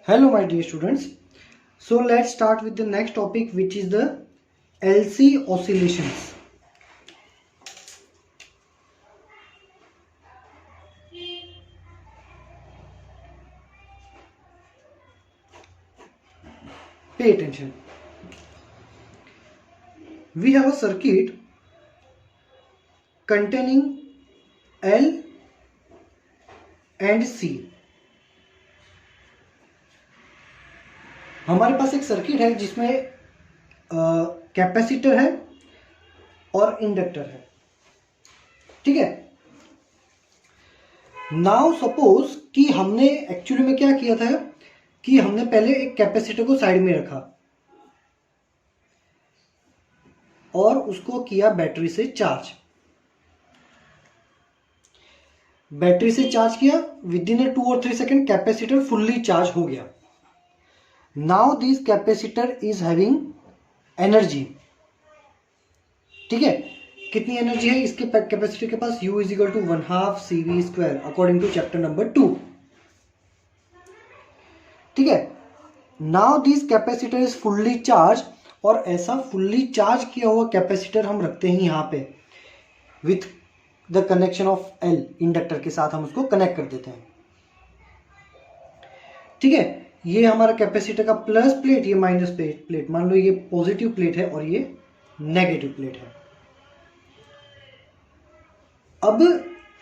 Hello my dear students. So let's start with the next topic, which is the LC oscillations. Pay attention. We have a circuit containing L and C. हमारे पास एक circuit है जिसमें capacitor है और inductor है, ठीक है। Now suppose कि हमने एक्चुअली में क्या किया था कि हमने पहले एक कैपेसिटर को साइड में रखा और उसको किया बैटरी से चार्ज। बैटरी से चार्ज किया, विद इन 2 और 3 सेकेंड कैपेसिटर फुल्ली चार्ज हो गया। Now this capacitor is having energy, ठीक है। कितनी एनर्जी है इसके कैपेसिटर के पास? U is equal to 1/2 CV² according to chapter number 2, ठीक है। Now this capacitor is fully charge, और ऐसा फुल्ली चार्ज किया हुआ कैपेसिटर हम रखते हैं यहाँ पे with the connection of L, inductor के साथ हम उसको कनेक्ट कर देते हैं, ठीक है। ये हमारा कैपेसिटर का प्लस प्लेट, ये माइनस प्लेट। मान लो ये पॉजिटिव प्लेट है और ये नेगेटिव प्लेट है। अब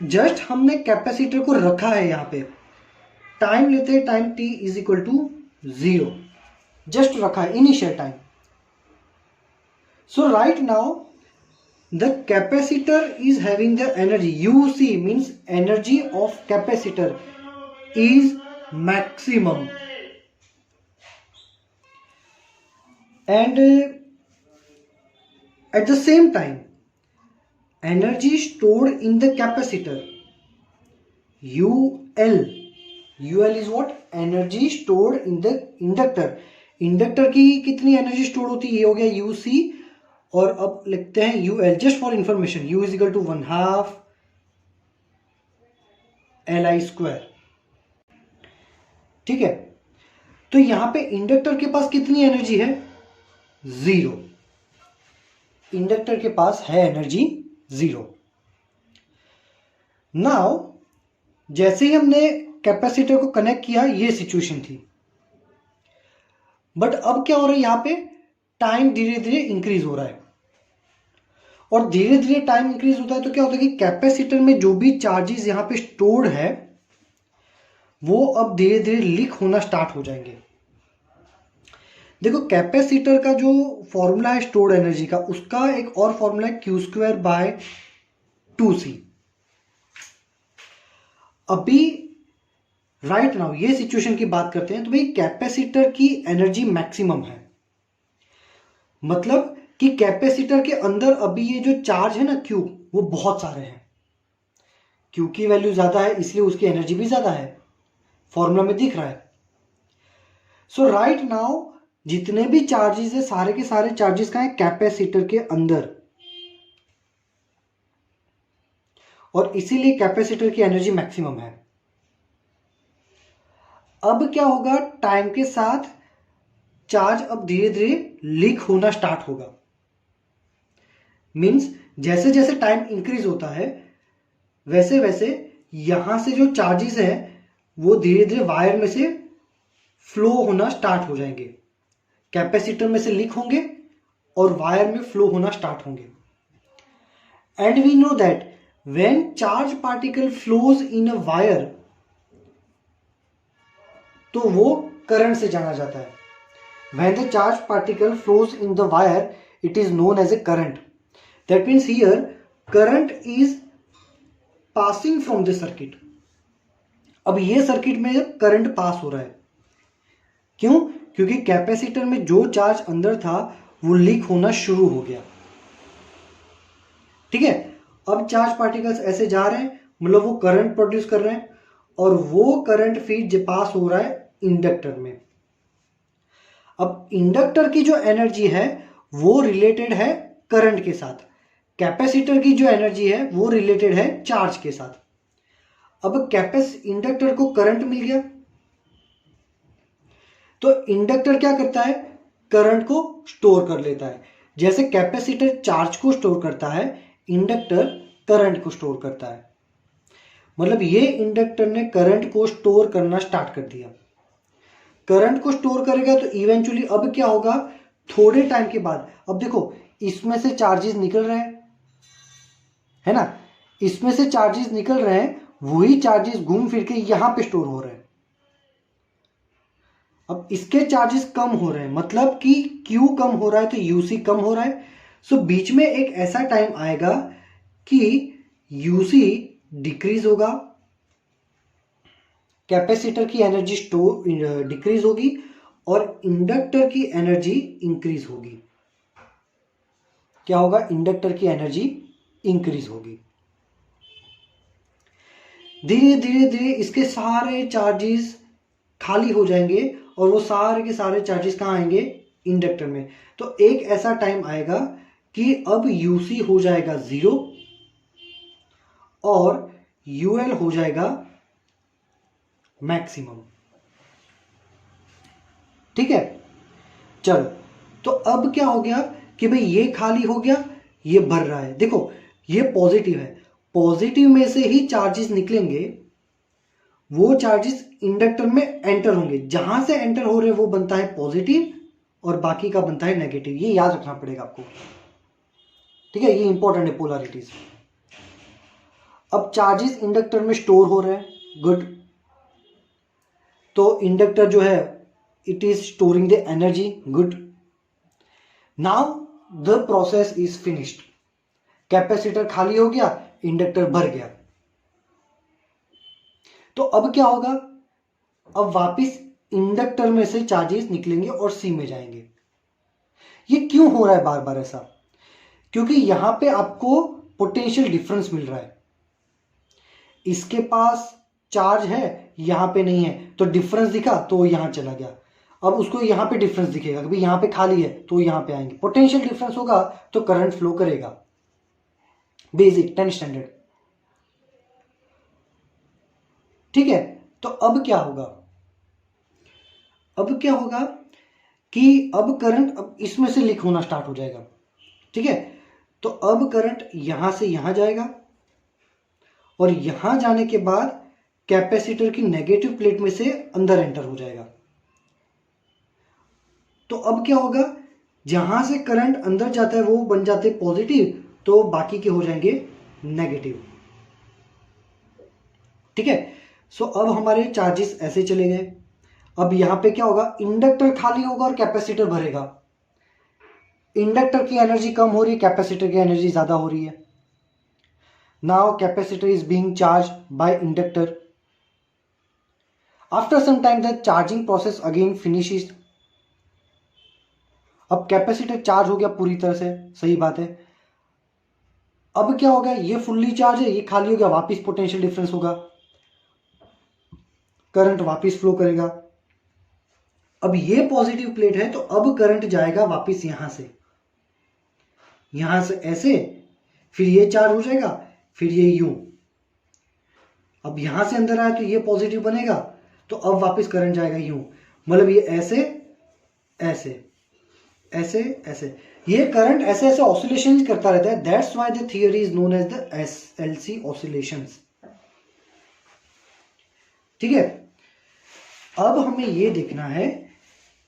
जस्ट हमने कैपेसिटर को रखा है यहाँ पे, टाइम लेते हैं, time t is equal to 0, just रखा है initial time. So right now the capacitor is having the energy, UC means energy of capacitor is maximum, and at the same time energy stored in the capacitor UL is what? Energy stored in the inductor. Inductor की कितनी energy store होती है? ये हो गया UC, और अब लिखते हैं UL just for information. U is equal to 1/2 LI², ठीक है। तो यहां पे इंडक्टर के पास कितनी एनर्जी है? 0। इंडक्टर के पास है एनर्जी 0। नाउ जैसे ही हमने कैपेसिटर को कनेक्ट किया, ये सिचुएशन थी। बट अब क्या हो रहा है, यहां पे टाइम धीरे धीरे इंक्रीज हो रहा है, और धीरे धीरे टाइम इंक्रीज होता है तो क्या होता है कि कैपेसिटर में जो भी चार्जेस यहां पे स्टोर्ड है वो अब धीरे धीरे लीक होना स्टार्ट हो जाएंगे। देखो, कैपेसिटर का जो फॉर्मूला है स्टोर्ड एनर्जी का, उसका एक और फॉर्मूला है Q²/2C। अभी राइट नाउ ये सिचुएशन की बात करते हैं, तो भाई कैपेसिटर की एनर्जी मैक्सिमम है, मतलब कि कैपेसिटर के अंदर अभी ये जो चार्ज है ना Q, वो बहुत सारे हैं। Q की वैल्यू ज्यादा है, इसलिए उसकी एनर्जी भी ज्यादा है, फॉर्मूला में दिख रहा है। सो राइट नाउ जितने भी चार्जेस है, सारे के सारे चार्जेस का है कैपेसिटर के अंदर, और इसीलिए कैपेसिटर की एनर्जी मैक्सिमम है। अब क्या होगा, टाइम के साथ चार्ज अब धीरे धीरे लीक होना स्टार्ट होगा। मींस जैसे जैसे टाइम इंक्रीज होता है वैसे वैसे यहां से जो चार्जेस है वो धीरे धीरे वायर में से फ्लो होना स्टार्ट हो जाएंगे, कैपेसिटर में से लीक होंगे और वायर में फ्लो होना स्टार्ट होंगे। And we know that when charge particle flows in a wire, तो वो करंट से जाना जाता है। When the charge particle flows in the wire, it is known as a current. That means here current is passing from the circuit. अब ये circuit में current pass हो रहा है, क्यों? क्योंकि कैपेसिटर में जो चार्ज अंदर था वो लीक होना शुरू हो गया, ठीक है। अब चार्ज पार्टिकल्स ऐसे जा रहे हैं, मतलब वो करंट प्रोड्यूस कर रहे हैं, और वो करंट फिर पास हो रहा है इंडक्टर में। अब इंडक्टर की जो एनर्जी है वो रिलेटेड है करंट के साथ, कैपेसिटर की जो एनर्जी है वो रिलेटेड है चार्ज के साथ। अब इंडक्टर को करंट मिल गया, तो इंडक्टर क्या करता है, करंट को स्टोर कर लेता है। जैसे कैपेसिटर चार्ज को स्टोर करता है, इंडक्टर करंट को स्टोर करता है। मतलब ये इंडक्टर ने करंट को स्टोर करना स्टार्ट कर दिया। करंट को स्टोर करेगा तो इवेंचुअली अब क्या होगा, थोड़े टाइम के बाद, अब देखो इसमें से चार्जेस निकल रहे हैं, है ना, इसमें से चार्जेस निकल रहे हैं, वही चार्जेस घूम फिर के यहां पे स्टोर हो रहे हैं। अब इसके चार्जेस कम हो रहे हैं, मतलब कि Q कम हो रहा है तो UC कम हो रहा है। सो बीच में एक ऐसा टाइम आएगा कि UC डिक्रीज होगा, कैपेसिटर की एनर्जी स्टोर डिक्रीज होगी और इंडक्टर की एनर्जी इंक्रीज होगी। क्या होगा, इंडक्टर की एनर्जी इंक्रीज होगी। धीरे धीरे धीरे इसके सारे चार्जेस खाली हो जाएंगे और वो सारे के सारे चार्जेस कहाँ आएंगे, इंडक्टर में। तो एक ऐसा टाइम आएगा कि अब UC हो जाएगा 0 और UL हो जाएगा मैक्सिमम। ठीक है, चलो, तो अब क्या हो गया कि भाई ये खाली हो गया, ये भर रहा है। देखो ये पॉजिटिव है, पॉजिटिव में से ही चार्जेस निकलेंगे, वो चार्जेस इंडक्टर में एंटर होंगे, जहां से एंटर हो रहे वो बनता है पॉजिटिव और बाकी का बनता है नेगेटिव। ये याद रखना पड़ेगा आपको, ठीक है, ये इंपॉर्टेंट है पोलैरिटीज। अब चार्जेस इंडक्टर में स्टोर हो रहे हैं, गुड। तो इंडक्टर जो है it is storing the energy, good. Now the process is finished, capacitor खाली हो गया, इंडक्टर भर गया। तो अब क्या होगा, अब वापिस इंडक्टर में से चार्जेस निकलेंगे और सी में जाएंगे। ये क्यों हो रहा है बार बार ऐसा, क्योंकि यहां पे आपको पोटेंशियल डिफरेंस मिल रहा है। इसके पास चार्ज है, यहां पे नहीं है, तो डिफरेंस दिखा तो यहां चला गया। अब उसको यहां पे डिफरेंस दिखेगा कि यहां पे खाली है तो यहां पे आएंगे। पोटेंशियल डिफरेंस होगा तो करंट फ्लो करेगा। बेसिक 10 स्टैंडर्ड, ठीक है। तो अब क्या होगा, अब क्या होगा कि अब करंट अब इसमें से लीक होना स्टार्ट हो जाएगा, ठीक है। तो अब करंट यहां से यहां जाएगा और यहां जाने के बाद कैपेसिटर की नेगेटिव प्लेट में से अंदर एंटर हो जाएगा। तो अब क्या होगा, जहां से करंट अंदर जाता है वो बन जाते हैं पॉजिटिव, तो बाकी के हो जाएंगे नेगेटिव, ठीक है। सो अब हमारे चार्जेस ऐसे चले गए। अब यहां पे क्या होगा, इंडक्टर खाली होगा और कैपेसिटर भरेगा। इंडक्टर की एनर्जी कम हो रही है, कैपेसिटर की एनर्जी ज्यादा हो रही है। Now capacitor is being charge by inductor. After some time the charging process again finishes. अब कैपेसिटर चार्ज हो गया पूरी तरह से, सही बात है। अब क्या होगा, ये फुल्ली चार्ज है, ये खाली हो गया, वापिस पोटेंशियल डिफरेंस होगा, करंट वापिस फ्लो करेगा। अब ये पॉजिटिव प्लेट है तो अब करंट जाएगा वापिस यहां से ऐसे, फिर ये चार्ज हो जाएगा, फिर ये यूं। अब यहां से अंदर आया तो ये पॉजिटिव बनेगा, तो अब वापिस करंट जाएगा यूं। मतलब ये ऐसे ऐसे ऐसे ऐसे, ये करंट ऐसे ऐसे ऑसिलेशन करता रहता है। That's why the theory is known as the SLC oscillations, ठीक है। अब हमें ये देखना है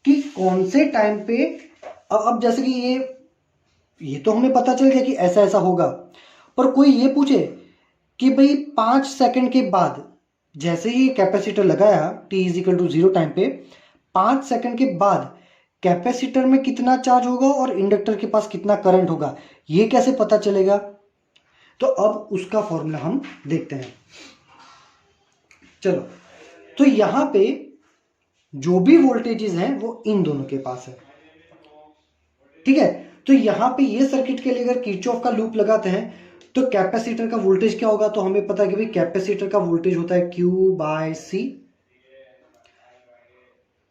कि कौन से टाइम पे, अब जैसे कि ये तो हमें पता चल गया कि ऐसा ऐसा होगा, पर कोई ये पूछे कि भाई 5 सेकंड के बाद, जैसे ही कैपेसिटर लगाया t = 0 टाइम पे, 5 सेकंड के बाद कैपेसिटर में कितना चार्ज होगा और इंडक्टर के पास कितना करंट होगा, ये कैसे पता चलेगा। तो अब उसका फॉर्मूला हम देखते हैं। चलो, तो यहां पे जो भी वोल्टेजेस हैं वो इन दोनों के पास है, ठीक है। तो यहां पे ये सर्किट के लिए अगर किरचॉफ का लूप लगाते हैं तो कैपेसिटर का वोल्टेज क्या होगा, तो हमें पता है कि भाई कैपेसिटर का वोल्टेज होता है Q/C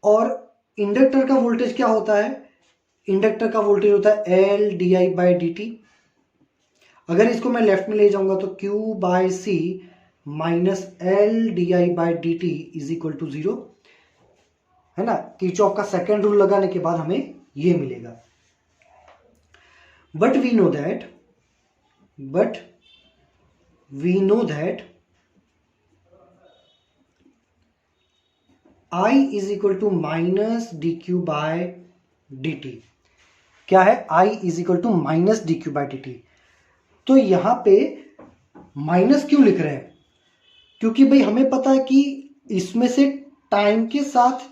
और इंडक्टर का वोल्टेज क्या होता है, इंडक्टर का वोल्टेज होता है L/di/dt। अगर इसको मैं लेफ्ट में ले जाऊंगा तो Q/C - L/di/dt = 0। है ना, किरचॉफ का सेकंड रूल लगाने के बाद हमें ये मिलेगा। But we know that I is equal to minus d q by d t. क्या है? I is equal to minus d q by d t. तो यहां पे माइनस क्यों लिख रहे हैं? क्योंकि भाई हमें पता है कि इसमें से टाइम के साथ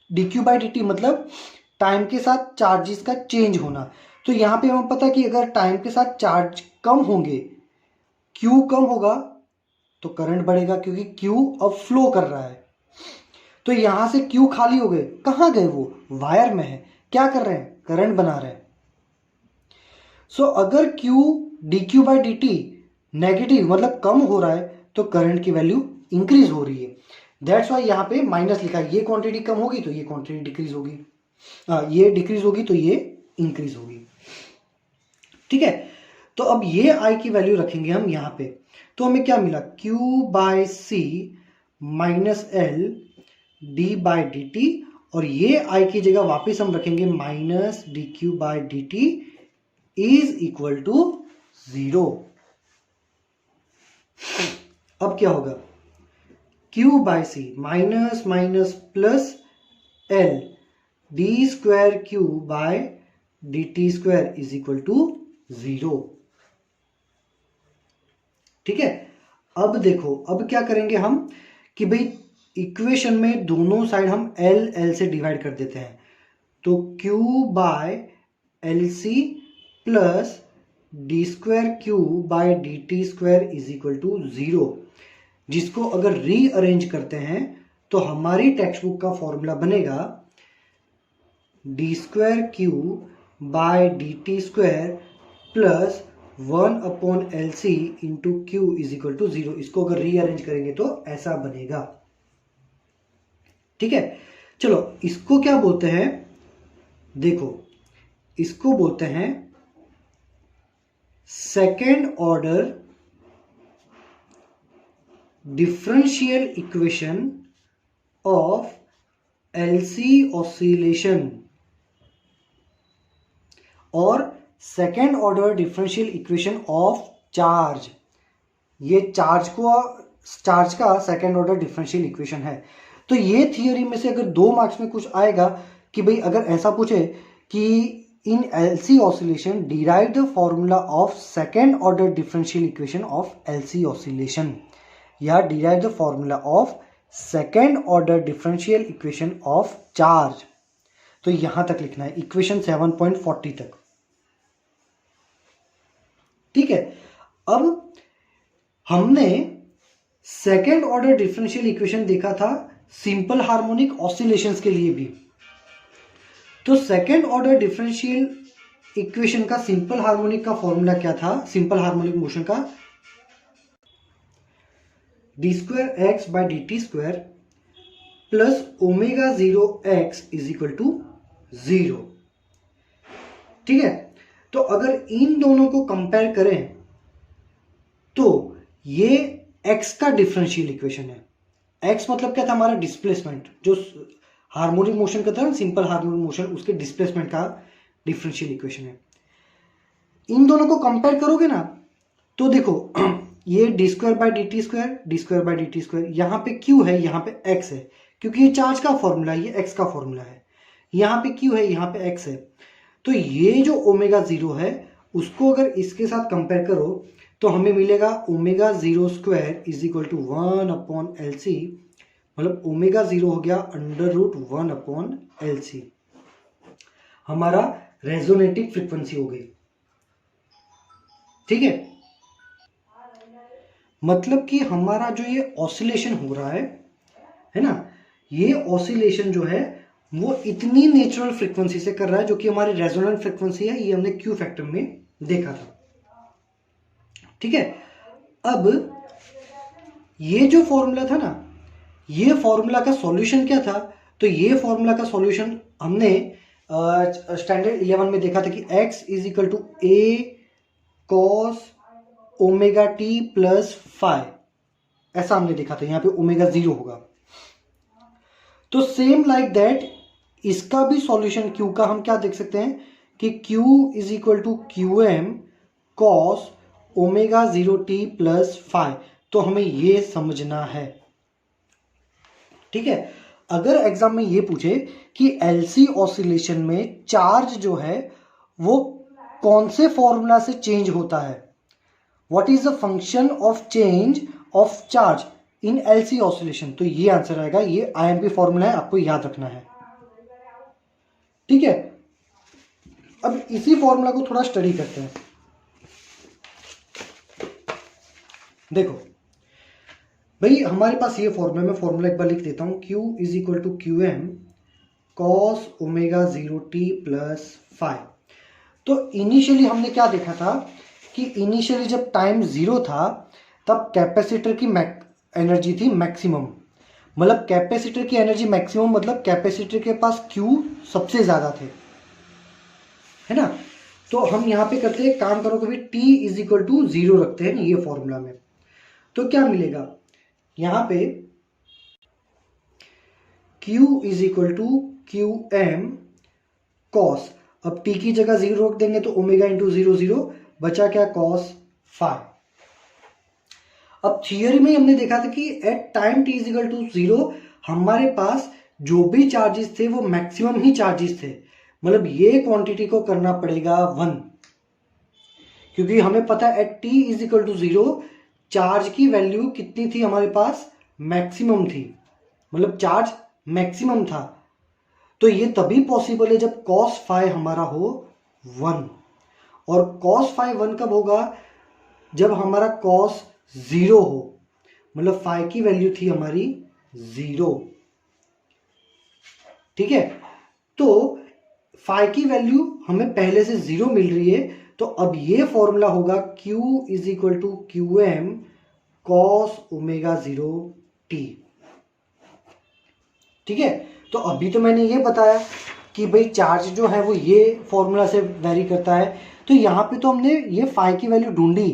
D Q by D T मतलब टाइम के साथ चार्जेस का चेंज होना। तो यहां पे हमें पता है कि अगर टाइम के साथ चार्ज कम होंगे, क्यू कम होगा तो करंट बढ़ेगा, क्योंकि क्यू अब फ्लो कर रहा है। तो यहां से क्यू खाली हो गए, कहां गए? वो वायर में है। क्या कर रहे हैं? करंट बना रहे हैं। सो अगर Q D Q by D T negative मतलब कम हो रहा है तो करंट की वैल्यू इंक्रीज हो रही है। दैट्स वाई यहां पे माइनस लिखा है। ये क्वांटिटी कम होगी तो ये क्वांटिटी डिक्रीज होगी, ये डिक्रीज होगी तो ये इंक्रीज होगी। ठीक है, तो अब ये आई की वैल्यू रखेंगे हम यहां पे, तो हमें क्या मिला? Q by c minus l d by d t, और ये आई की जगह वापस हम रखेंगे minus d q by d t is equal to 0। अब क्या होगा? Q by c minus minus plus l d square q by d t square is equal to 0। ठीक है, अब देखो, अब क्या करेंगे हम कि भाई इक्वेशन में दोनों साइड हम एल से डिवाइड कर देते हैं। तो Q by L C plus d square q by d t square is equal to 0, जिसको अगर रीअरेंज करते हैं तो हमारी टेक्स्ट बुक का फॉर्मूला बनेगा d square q by d t square plus 1 upon L C into q is equal to 0। इसको अगर रीअरेंज करेंगे तो ऐसा बनेगा। ठीक है, चलो इसको क्या बोलते हैं? देखो, इसको बोलते हैं second order differential equation of LC oscillation और second order differential equation of charge. ये चार्ज का सेकेंड ऑर्डर डिफरेंशियल इक्वेशन है। तो ये थियोरी में से अगर 2 मार्क्स में कुछ आएगा कि भाई अगर ऐसा पूछे कि in LC oscillation derive the formula of second order differential equation of LC oscillation, या derive the formula of second order differential equation of charge, तो यहां तक लिखना है, इक्वेशन 7.40 तक। ठीक है, अब हमने सेकेंड ऑर्डर डिफरेंशियल इक्वेशन देखा था सिंपल हार्मोनिक ऑसिलेशंस के लिए भी। तो सेकेंड ऑर्डर डिफरेंशियल इक्वेशन का सिंपल हार्मोनिक का फॉर्मूला क्या था? सिंपल हार्मोनिक मोशन का d square x by d t square plus omega 0 x is equal to 0। ठीक है, तो अगर इन दोनों को कंपेयर करें तो ये x का डिफरेंशियल इक्वेशन है। x मतलब क्या था? हमारा डिस्प्लेसमेंट, जो हार्मोनिक मोशन का था ना, सिंपल हार्मोनिक मोशन, उसके डिस्प्लेसमेंट का डिफरेंशियल इक्वेशन है। इन दोनों को कंपेयर करोगे ना तो देखो ये D square by d t square, D square by d t square, यहां पे q है, यहां पे x है, क्योंकि ये चार्ज का फॉर्मूला है, ये x का फॉर्मूला है। यहां पे q है, यहां पे x है। तो ये जो ओमेगा 0 है उसको अगर इसके साथ कंपेयर करो तो हमें मिलेगा omega 0 square is equal to 1 upon L C, मतलब ओमेगा 0 हो गया under root 1 upon L C, हमारा रेजोनेटिंग फ्रीक्वेंसी हो गई। ठीक है, मतलब कि हमारा जो ये ऑसिलेशन हो रहा है ना, ये ऑसिलेशन जो है वो इतनी नेचुरल फ्रीक्वेंसी से कर रहा है जो कि हमारी रेजोनेंट फ्रीक्वेंसी है। ये हमने क्यू फैक्टर में देखा था। ठीक है, अब ये जो फॉर्मूला था ना, ये फॉर्मूला का सॉल्यूशन क्या था? तो ये फॉर्मूला का सॉल्यूशन हमने स्टैंडर्ड 11 में देखा था कि x is equal to a cos omega t plus phi, ऐसा हमने देखा था। यहां पे ओमेगा 0 होगा। तो सेम लाइक दैट इसका भी सॉल्यूशन Q का हम क्या देख सकते हैं कि Q is equal to q m cos omega 0t plus five. तो हमें ये समझना है, ठीक है। अगर एग्जाम में ये पूछे कि एलसी ऑसिलेशन में चार्ज जो है वो कौन से फॉर्मूला से चेंज होता है, what is the function of change of charge in LC oscillation, तो ये आंसर आएगा। ये आईएमपी फॉर्मूला है, आपको याद रखना है, ठीक है। अब इसी फॉर्मूला को थोड़ा स्टडी करते हैं। देखो भाई, हमारे पास ये फॉर्मूला, मैं फॉर्मूला एक बार लिख देता हूं। Q is equal to q m cos omega 0t plus five. तो इनिशियली हमने क्या देखा था कि इनिशियली जब टाइम 0 था तब कैपेसिटर की एनर्जी थी मैक्सिमम, मतलब कैपेसिटर की एनर्जी मैक्सिमम मतलब कैपेसिटर के पास Q सबसे ज्यादा थे, है ना। तो हम यहां पे करते हैं, काम करो कभी T इज इक्वल टू 0 रखते हैं ये फॉर्मूला में। तो क्या मिलेगा यहां पे, Q is equal to q m cos, अब T की जगह 0 रख देंगे तो ओमेगा इंटू 0 0, बचा क्या कॉस फाइव। अब थियरी में हमने देखा था कि at time T is equal to 0 हमारे पास जो भी चार्जेस थे वो मैक्सिमम ही चार्जेस थे, मतलब ये क्वांटिटी को करना पड़ेगा 1, क्योंकि हमें पता है at T is equal to 0 charge की वैल्यू कितनी थी हमारे पास, मैक्सिमम थी, मतलब चार्ज मैक्सिमम था। तो ये तभी पॉसिबल है जब cos फाइव हमारा हो 1, और cos फाइव 1 कब होगा, जब हमारा cos 0 हो, मतलब फाइव की वैल्यू थी हमारी 0, ठीक है। तो फाइव की वैल्यू हमें पहले से 0 मिल रही है, तो अब ये फॉर्मूला होगा Q is equal to q m cos omega 0t, ठीक है। तो अभी तो मैंने ये बताया कि भाई चार्ज जो है वो ये फॉर्मूला से वेरी करता है। तो यहाँ पे तो हमने ये फाइव की वैल्यू ढूंढी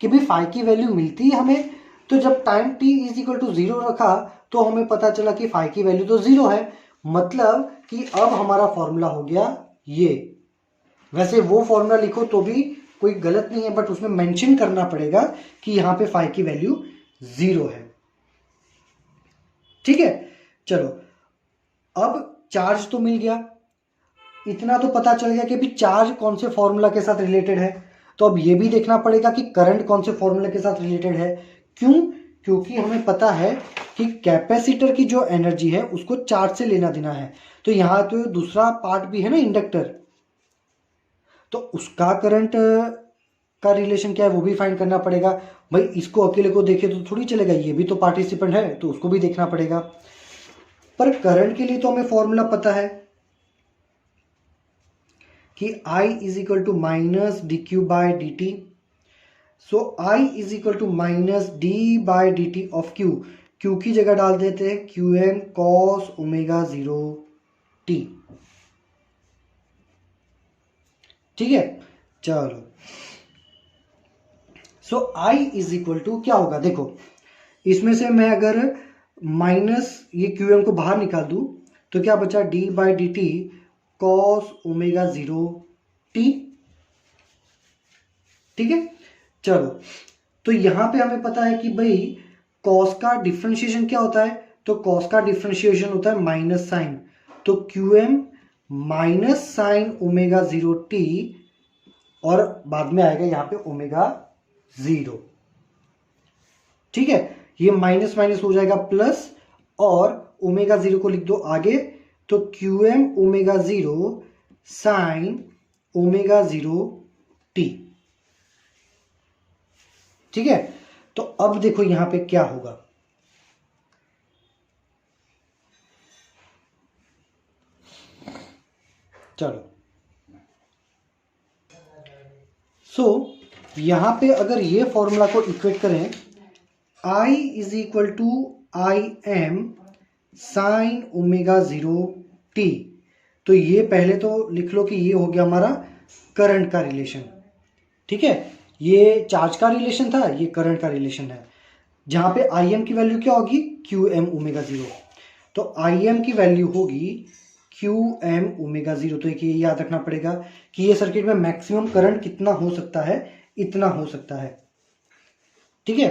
कि भाई फाइव की वैल्यू मिलती है हमें, तो जब time T is equal to 0 रखा तो हमें पता चला कि फाइव की वैल्यू तो 0 है, मतलब कि अब हमारा फॉर्मूला हो गया ये। वैसे वो फॉर्मूला लिखो तो भी कोई गलत नहीं है, बट उसमें मेंशन करना पड़ेगा कि यहाँ पे फाइव की वैल्यू 0 है, ठीक है। चलो, अब चार्ज तो मिल गया, इतना तो पता चल गया कि भी चार्ज कौन से फॉर्मूला के साथ रिलेटेड है। तो अब ये भी देखना पड़ेगा कि करंट कौन से फॉर्मूला के साथ रिलेटेड है। क्यों? क्योंकि हमें पता है कि कैपेसिटर की जो एनर्जी है उसको चार्ज से लेना देना है। तो यहां तो दूसरा पार्ट भी है ना, इंडक्टर, तो उसका करंट का रिलेशन क्या है वो भी फाइंड करना पड़ेगा। भाई इसको अकेले को देखे तो थोड़ी चलेगा, ये भी तो पार्टिसिपेंट है तो उसको भी देखना पड़ेगा। पर करंट के लिए तो हमें फॉर्मूला पता है कि I is equal to minus d q by d t. So I is equal to minus d by d t of Q। Q की जगह डाल देते हैं Q m cos omega 0t, ठीक है। चलो, सो I इज इक्वल टू क्या होगा, देखो इसमें से मैं अगर माइनस ये क्यू एम को बाहर निकाल दूं तो क्या बचा, d by d t cos omega 0t, ठीक है। चलो, तो यहां पे हमें पता है कि भाई कॉस का डिफरेंशिएशन क्या होता है, तो कॉस का डिफरेंशिएशन होता है माइनस साइन, तो q m minus sine omega 0t, और बाद में आएगा यहां पे ओमेगा 0, ठीक है। ये माइनस माइनस हो जाएगा प्लस, और ओमेगा 0 को लिख दो आगे, तो q m omega 0 sine omega 0t, ठीक है। तो अब देखो यहां पे क्या होगा, चलो यहां पे अगर ये फॉर्मूला को इक्वेट करें, I is equal to I m sine omega 0t, तो ये पहले तो लिख लो कि ये हो गया हमारा करंट का रिलेशन, ठीक है। ये चार्ज का रिलेशन था, ये करंट का रिलेशन है, जहां पे आई एम की वैल्यू क्या होगी, क्यू एम ओमेगा 0। तो आई एम की वैल्यू होगी क्यू एम ओमेगा 0। तो ये याद रखना पड़ेगा कि ये सर्किट में मैक्सिमम करंट कितना हो सकता है, इतना हो सकता है। ठीक है,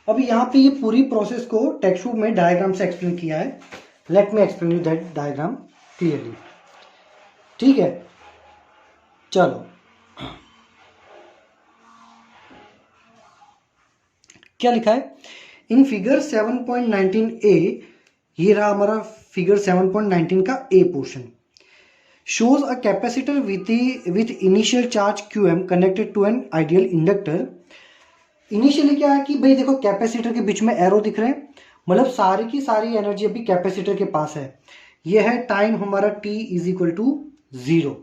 अभी यहां पे ये पूरी प्रोसेस को टेक्स्ट बुक में डायग्राम से एक्सप्लेन किया है। Let me explain you that diagram clearly. ठीक है, चलो क्या लिखा है इन फिगर 7.19 ए, ये रहा हमारा फिगर 7.19 का ए portion. shows a capacitor with initial charge qm connected to an ideal inductor। Initially क्या है कि भाई देखो कैपेसिटर के बीच में एरो दिख रहे हैं, मतलब सारी की सारी एनर्जी अभी कैपेसिटर के पास है। यह है टाइम हमारा t इज इक्वल टू 0।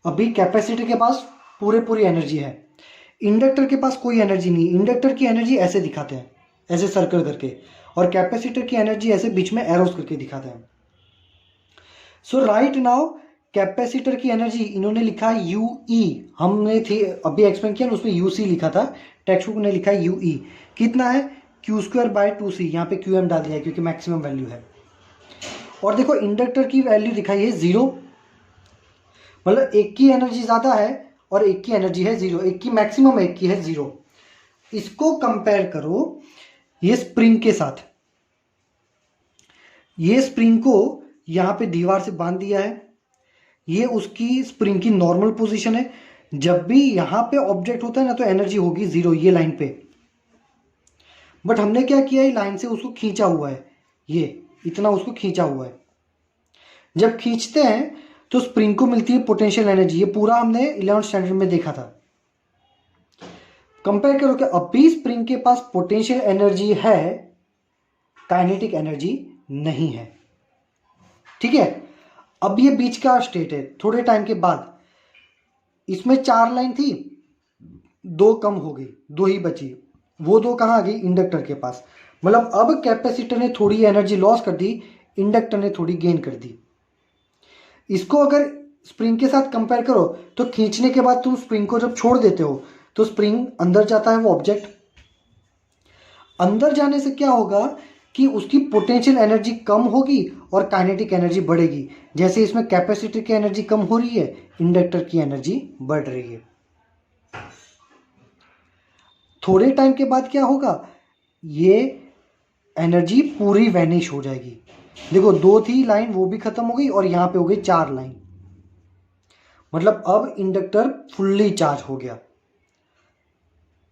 अभी कैपेसिटर के पास पूरी एनर्जी है, इंडक्टर के पास कोई एनर्जी नहीं। इंडक्टर की एनर्जी ऐसे दिखाते हैं, ऐसे सर्कल करके, और कैपेसिटर की एनर्जी ऐसे बीच में एरोस करके दिखाते हैं। सो राइट नाउ कैपेसिटर की एनर्जी इन्होंने लिखा है यू ई, हमने थी अभी एक्सप्लेन किया, उसमें यू सी लिखा था, टेक्स्ट बुक ने लिखा है यू ई। कितना है क्यू स्क्वायर बाय 2c, यहाँ पे क्यू एम डाल दिया है क्योंकि मैक्सिमम वैल्यू है। और देखो इंडक्टर की वैल्यू दिखाई है 0, मतलब एक की एनर्जी ज्यादा है और एक की एनर्जी है 0, एक की मैक्सिमम है, एक की है 0। इसको कंपेयर करो ये स्प्रिंग के साथ। ये स्प्रिंग को यहां पे दीवार से बांध दिया है, ये उसकी स्प्रिंग की नॉर्मल पोजीशन है। जब भी यहां पे ऑब्जेक्ट होता है ना तो एनर्जी होगी 0, ये लाइन पे। बट हमने क्या किया है, लाइन से उसको खींचा हुआ है, ये इतना उसको खींचा हुआ है। जब खींचते हैं तो स्प्रिंग को मिलती है पोटेंशियल एनर्जी। ये पूरा हमने 11th स्टैंडर्ड में देखा था। कंपेयर करो कि अभी स्प्रिंग के पास पोटेंशियल एनर्जी है, काइनेटिक एनर्जी नहीं है। ठीक है, अब ये बीच का स्टेट है। थोड़े टाइम के बाद इसमें 4 लाइन थी, 2 कम हो गई, 2 ही बची। वो 2 कहां आ गई, इंडक्टर के पास। मतलब अब कैपेसिटर ने थोड़ी एनर्जी लॉस कर दी, इंडक्टर ने थोड़ी गेन कर दी। इसको अगर स्प्रिंग के साथ कंपेयर करो तो खींचने के बाद तुम स्प्रिंग को जब छोड़ देते हो तो स्प्रिंग अंदर जाता है, वो ऑब्जेक्ट अंदर जाने से क्या होगा कि उसकी पोटेंशियल एनर्जी कम होगी और काइनेटिक एनर्जी बढ़ेगी। जैसे इसमें कैपेसिटर की एनर्जी कम हो रही है, इंडक्टर की एनर्जी बढ़ रही है। थोड़े टाइम के बाद क्या होगा, ये एनर्जी पूरी वैनिश हो जाएगी। देखो 2 थी लाइन, वो भी खत्म हो गई, और यहां पे हो गई 4 लाइन। मतलब अब इंडक्टर फुल्ली चार्ज हो गया।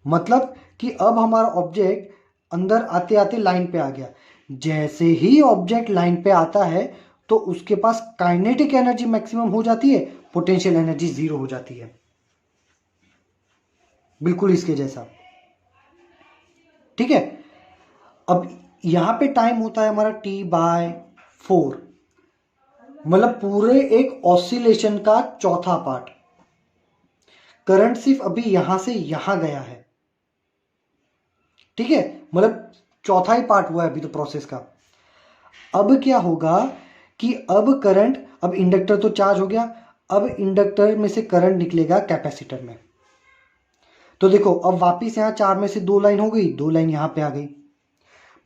मतलब कि अब हमारा ऑब्जेक्ट अंदर आते आते लाइन पे आ गया। जैसे ही ऑब्जेक्ट लाइन पे आता है तो उसके पास काइनेटिक एनर्जी मैक्सिमम हो जाती है, पोटेंशियल एनर्जी 0 हो जाती है। बिल्कुल इसके जैसा। ठीक है, अब यहां पे टाइम होता है हमारा T/4, मतलब पूरे एक ऑसिलेशन का चौथा पार्ट। करंट सिर्फ अभी यहां से यहां गया है। ठीक है, मतलब चौथा ही पार्ट हुआ है अभी तो प्रोसेस का। अब क्या होगा कि अब करंट, अब इंडक्टर तो चार्ज हो गया, अब इंडक्टर में से करंट निकलेगा कैपेसिटर में। तो देखो अब वापिस यहां 4 में से 2 लाइन हो गई, 2 लाइन यहां पे आ गई।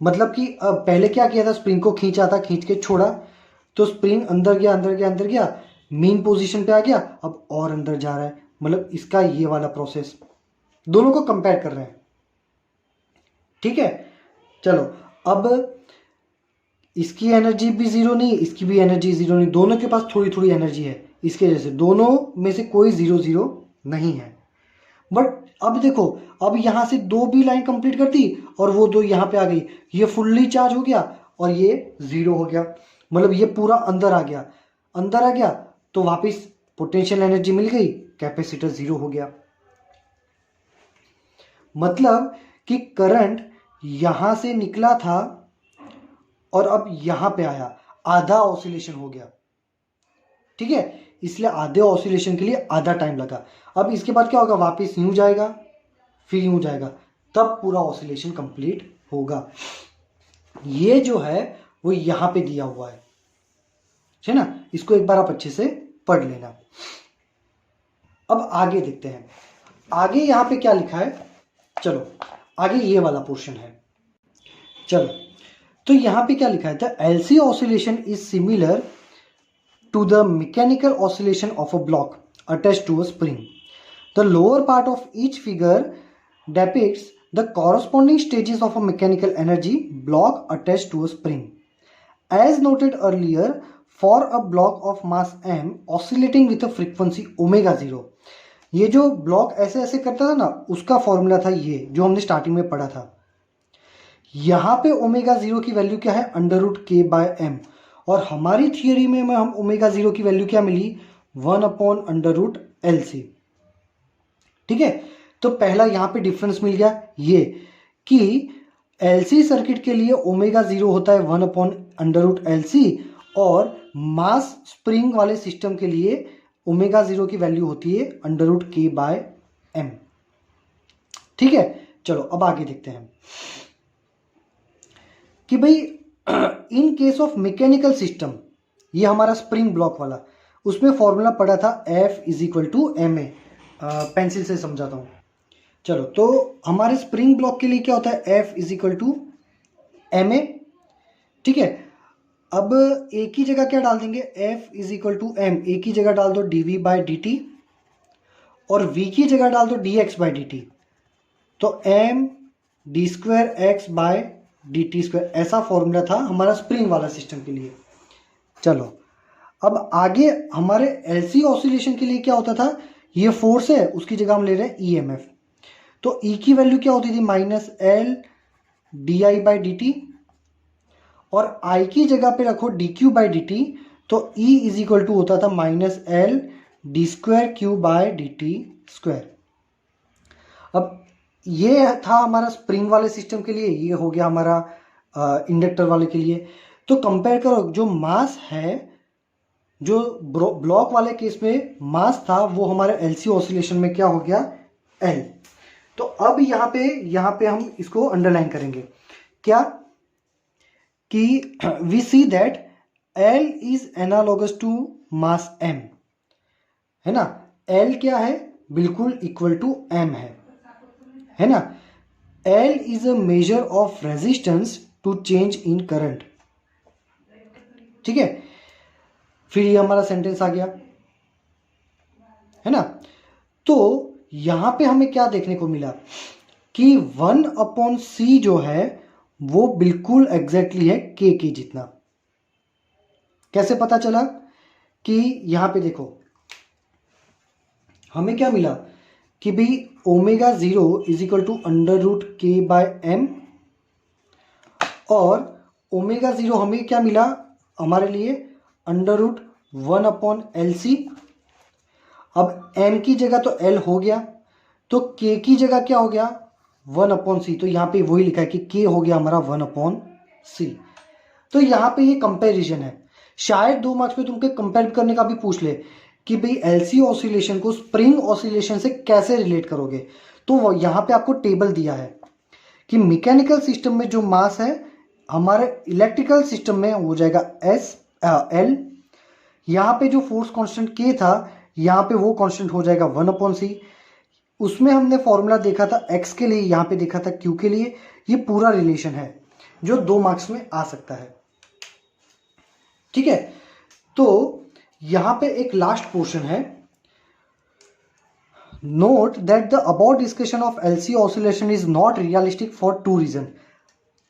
मतलब कि अब पहले क्या किया था, स्प्रिंग को खींचा था, खींच के छोड़ा तो स्प्रिंग अंदर गया अंदर गया अंदर गया, मेन पोजीशन पे आ गया, अब और अंदर जा रहा है। मतलब इसका ये वाला प्रोसेस, दोनों को कंपेयर कर रहे हैं। ठीक है, चलो अब इसकी एनर्जी भी 0 नहीं, इसकी भी एनर्जी 0 नहीं, दोनों के पास थोड़ी थोड़ी एनर्जी है। इसके जैसे दोनों में से कोई 0 नहीं है। बट अब देखो, अब यहां से 2 भी लाइन कंप्लीट कर दी और वो 2 यहां पे आ गई, ये फुल्ली चार्ज हो गया और ये 0 हो गया। मतलब ये पूरा अंदर आ गया, अंदर आ गया तो वापस पोटेंशियल एनर्जी मिल गई, कैपेसिटर 0 हो गया। मतलब कि करंट यहां से निकला था और अब यहां पे आया, आधा ऑसिलेशन हो गया। ठीक है, इसलिए आधे ऑसिलेशन के लिए आधा टाइम लगा। अब इसके बाद क्या होगा, वापस यूं जाएगा फिर यूं जाएगा, तब पूरा ऑसिलेशन कंप्लीट होगा। ये जो है वो यहां पे दिया हुआ है ना। इसको एक बार आप अच्छे से पढ़ लेना। अब आगे देखते हैं, आगे यहां पे क्या लिखा है। चलो आगे ये वाला पोर्शन है। चलो, तो यहाँ पे क्या लिखा है, the LC oscillation is similar to the mechanical oscillation of a block attached to a spring. The lower part of each figure depicts the corresponding stages of a mechanical energy block attached to a spring. As noted earlier, for a block of mass m oscillating with a frequency omega 0, ये जो block ऐसे ऐसे करता था ना, उसका formula था ये जो हमने स्टार्टिंग में पढ़ा था. यहाँ पे ओमेगा 0 की वैल्यू क्या है, अंडर रूट के बाय एम. और हमारी थियोरी में हम ओमेगा 0 की वैल्यू क्या मिली, 1/√LC. ठीक है, तो पहला यहां पे डिफरेंस मिल गया ये कि एलसी सर्किट के लिए ओमेगा 0 होता है 1/√LC और मास स्प्रिंग वाले सिस्टम के लिए ओमेगा 0 की वैल्यू होती है √K/m. ठीक है, चलो अब आगे देखते हैं कि भाई in case of mechanical system, ये हमारा स्प्रिंग ब्लॉक वाला, उसमें फॉर्मूला पड़ा था F = ma. पेंसिल से समझाता हूं. चलो, तो हमारे स्प्रिंग ब्लॉक के लिए क्या होता है, F = ma. ठीक है, अब एक ही जगह क्या डाल देंगे, F = m, एक ही जगह डाल दो dV/dt और V की जगह डाल दो dx/dt. तो m d2x/dt², ऐसा फॉर्मूला था हमारा स्प्रिंग वाला सिस्टम के लिए. चलो, अब आगे हमारे एलसी ऑसिलेशन के लिए क्या होता था, ये फोर्स है, उसकी जगह हम ले रहे हैं EMF. तो E की वैल्यू क्या होती थी, -L di/dt और I की जगह पे रखो dq/dt. तो E = होता था -L d2q/dt². अब ये था हमारा स्प्रिंग वाले सिस्टम के लिए, ये हो गया हमारा इंडक्टर वाले के लिए. तो कंपेयर करो, जो मास है, जो ब्लॉक वाले केस में मास था, वो हमारे एलसी ऑसिलेशन में क्या हो गया, L. तो अब यहाँ पे हम इसको अंडरलाइन करेंगे क्या, कि we see that L is analogous to mass M, है ना. L क्या है, बिल्कुल इक्वल टू M है ना. L is a measure of resistance to change in current. ठीक है, फिर ये हमारा सेंटेंस आ गया, है ना. तो यहां पे हमें क्या देखने को मिला कि 1/c जो है वो बिल्कुल एग्जैक्टली है K के जितना. कैसे पता चला, कि यहां पे देखो हमें क्या मिला कि भाई ओमेगा 0 = √K/m और ओमेगा 0 हमें क्या मिला हमारे लिए, √1/LC. अब m की जगह तो L हो गया, तो K की जगह क्या हो गया, 1/c. तो यहाँ पे वही लिखा है कि K हो गया हमारा 1/c. तो यहाँ पे ये कंपैरिजन है. शायद 2 मार्क्स में तुमको कंपेयर करने का भी पूछ ले कि भाई एलसी ऑसिलेशन को स्प्रिंग ऑसिलेशन से कैसे रिलेट करोगे. तो यहाँ पे आपको टेबल दिया है कि मैकेनिकल सिस्टम में जो मास है, हमारे इलेक्ट्रिकल सिस्टम में हो जाएगा L. यहाँ पे जो फोर्स कांस्टेंट K था, यहाँ पे वो कांस्टेंट हो जाएगा 1/c. उसमें हमने फॉर्मूला देखा था x के लिए, यहाँ पे देखा था q के लिए. ये पूरा रिलेशन है जो 2 मार्क्स में आ सकता है. ठीक है, तो यहाँ पे एक लास्ट पोर्शन है. Note that the about discussion of LC oscillation is not realistic for 2 reason.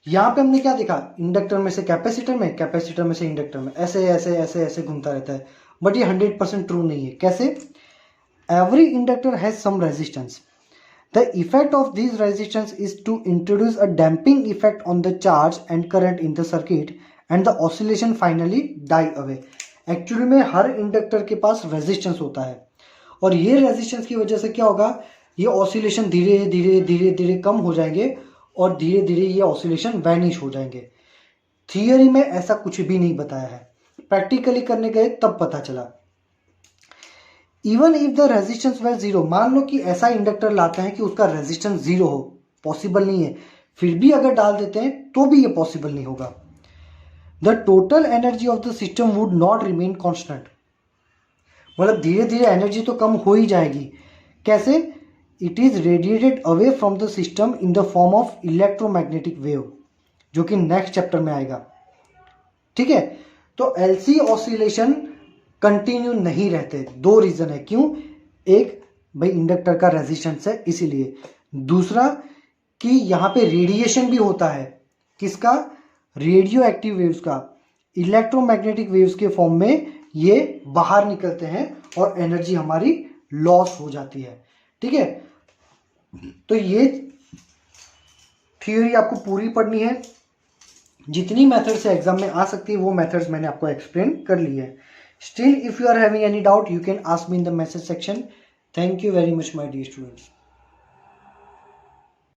यहाँ पे हमने क्या देखा, इंडक्टर में से कैपेसिटर में, कैपेसिटर में से इंडक्टर में, ऐसे ऐसे ऐसे ऐसे घूमता रहता है. बट ये 100% ट्रू नहीं है. कैसे, every inductor has some resistance. The effect of this resistance is to introduce a damping effect on the charge and current in the circuit and the oscillation finally die away. Actually में हर inductor के पास resistance होता है और ये resistance की वजह से क्या होगा, ये ऑसिलेशन धीरे धीरे धीरे धीरे कम हो जाएंगे और धीरे धीरे ये ऑसिलेशन वैनिश हो जाएंगे. थियरी में ऐसा कुछ भी नहीं बताया है, प्रैक्टिकली करने गए तब पता चला. इवन इफ द रेजिस्टेंस वे 0, मान लो कि ऐसा इंडक्टर लाते हैं कि उसका रेजिस्टेंस 0 हो, पॉसिबल नहीं है, फिर भी अगर डाल देते हैं तो भी ये पॉसिबल नहीं होगा. The total energy of the system would not remain constant. मतलब धीरे धीरे एनर्जी तो कम हो ही जाएगी. कैसे, it is radiated away from the system in the form of electromagnetic wave. जो कि नेक्स्ट चैप्टर में आएगा। ठीक है, तो एलसी ऑसिलेशन कंटिन्यू नहीं रहते। दो रीजन है क्यों, एक भाई इंडक्टर का रेजिस्टेंस है इसीलिए, दूसरा कि यहां पे रेडिएशन भी होता है, किसका, रेडियो एक्टिव वेव्स का, इलेक्ट्रोमैग्नेटिक वेव्स के फॉर्म में ये बाहर निकलते हैं और एनर्जी हमारी लॉस हो जाती है। ठीक है, तो ये थ्योरी आपको पूरी पढ़नी है, जितनी मेथड से एग्जाम में आ सकती है वो मेथड्स मैंने आपको एक्सप्लेन कर ली है। Still if you are having any doubt you can ask me in the message section. Thank you very much my dear students.